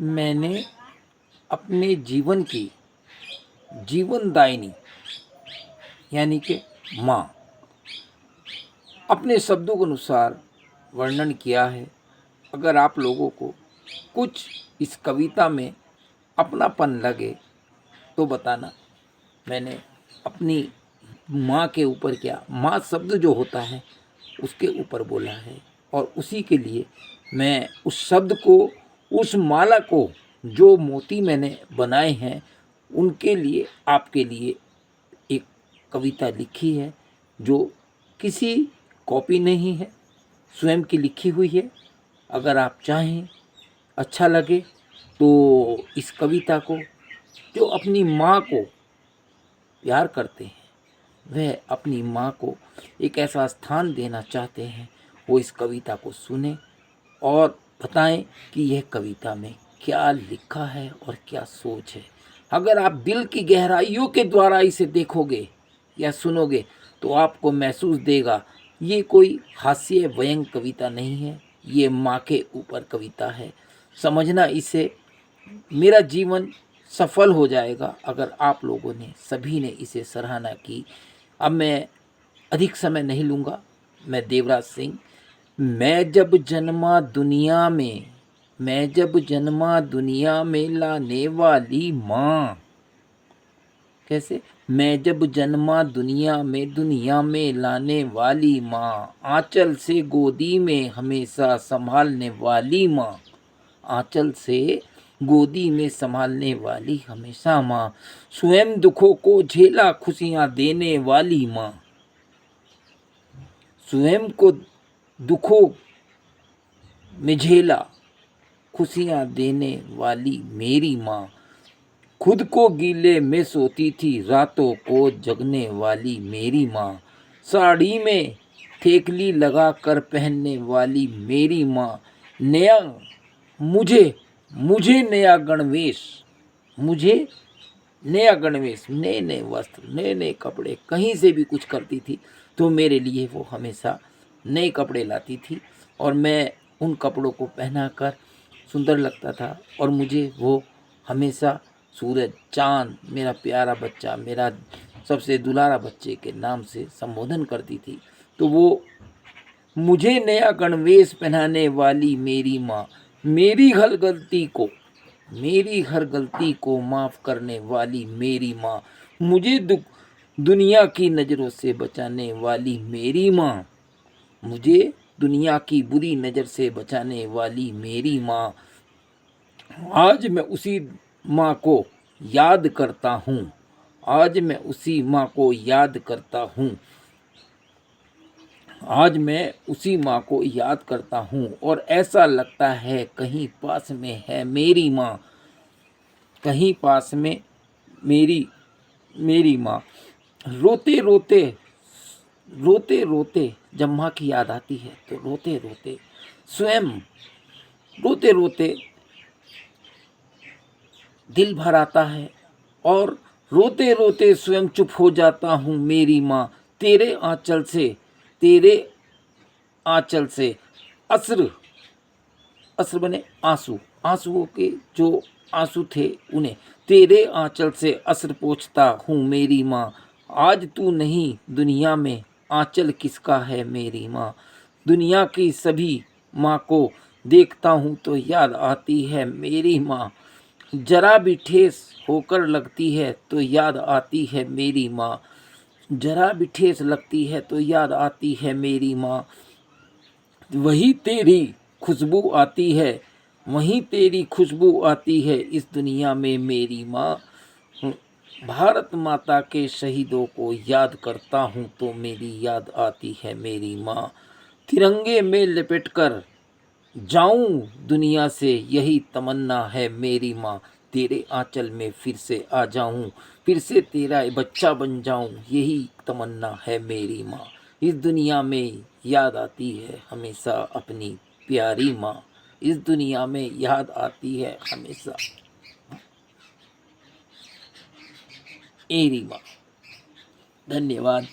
मैंने अपने जीवन की जीवनदायिनी यानी कि माँ अपने शब्दों के अनुसार वर्णन किया है। अगर आप लोगों को कुछ इस कविता में अपनापन लगे तो बताना। मैंने अपनी माँ के ऊपर क्या, माँ शब्द जो होता है उसके ऊपर बोला है, और उसी के लिए मैं उस शब्द को, उस माला को, जो मोती मैंने बनाए हैं उनके लिए, आपके लिए एक कविता लिखी है, जो किसी कॉपी नहीं है, स्वयं की लिखी हुई है। अगर आप चाहें, अच्छा लगे तो इस कविता को, जो अपनी माँ को प्यार करते हैं, वह अपनी माँ को एक ऐसा स्थान देना चाहते हैं, वो इस कविता को सुने और बताएं कि यह कविता में क्या लिखा है और क्या सोच है। अगर आप दिल की गहराइयों के द्वारा इसे देखोगे या सुनोगे तो आपको महसूस देगा ये कोई हास्य व्यंग कविता नहीं है, ये माँ के ऊपर कविता है। समझना इसे, मेरा जीवन सफल हो जाएगा अगर आप लोगों ने, सभी ने इसे सराहना की। अब मैं अधिक समय नहीं लूँगा। मैं देवराज सिंह। मैं जब जन्मा दुनिया में लाने वाली माँ। कैसे? मैं जब जन्मा दुनिया में लाने वाली माँ, आंचल से गोदी में हमेशा संभालने वाली माँ, आंचल से गोदी में संभालने वाली हमेशा माँ, स्वयं दुखों को झेला खुशियाँ देने वाली माँ, स्वयं को दुखों में झेला खुशियाँ देने वाली मेरी माँ, खुद को गीले में सोती थी रातों को जगने वाली मेरी माँ, साड़ी में थेकली लगा कर पहनने वाली मेरी माँ, नया मुझे मुझे नया गणवेश, मुझे नया गणवेश, नए नए वस्त्र, नए नए कपड़े, कहीं से भी कुछ करती थी तो मेरे लिए वो हमेशा नए कपड़े लाती थी, और मैं उन कपड़ों को पहनाकर सुंदर लगता था, और मुझे वो हमेशा सूरज, चाँद, मेरा प्यारा बच्चा, मेरा सबसे दुलारा बच्चे के नाम से संबोधन करती थी। तो वो मुझे नया गणवेश पहनाने वाली मेरी माँ, मेरी हर गलती को माफ़ करने वाली मेरी माँ, मुझे दुनिया की नज़रों से बचाने वाली मेरी माँ, मुझे दुनिया की बुरी नज़र से बचाने वाली मेरी माँ, आज मैं उसी माँ को याद करता हूँ, आज मैं उसी माँ को याद करता हूँ, आज मैं उसी माँ को याद करता हूँ, और ऐसा लगता है कहीं पास में है मेरी माँ, कहीं पास में मेरी मेरी माँ। रोते रोते रोते रोते जब माँ की याद आती है तो रोते रोते स्वयं, रोते रोते दिल भर आता है, और रोते रोते स्वयं चुप हो जाता हूँ मेरी माँ, तेरे आंचल से अस्र, अस्र बने आंसू, आंसुओं के जो आंसू थे उन्हें, तेरे आंचल से अस्र पोंछता हूँ मेरी माँ, आज तू नहीं दुनिया में आंचल किसका है मेरी माँ, दुनिया की सभी माँ को देखता हूँ तो याद आती है मेरी माँ, जरा भी ठेस होकर लगती है तो याद आती है मेरी माँ, जरा भी ठेस लगती है तो याद आती है मेरी माँ, वही तेरी खुशबू आती है, वहीं तेरी खुशबू आती है इस दुनिया में मेरी माँ, भारत माता के शहीदों को याद करता हूँ तो मेरी याद आती है मेरी माँ, तिरंगे में लिपटकर जाऊं दुनिया से यही तमन्ना है मेरी माँ, तेरे आंचल में फिर से आ जाऊं, फिर से तेरा बच्चा बन जाऊं, यही तमन्ना है मेरी माँ, इस दुनिया में याद आती है हमेशा अपनी प्यारी माँ, इस दुनिया में याद आती है हमेशा मेरी माँ। धन्यवाद।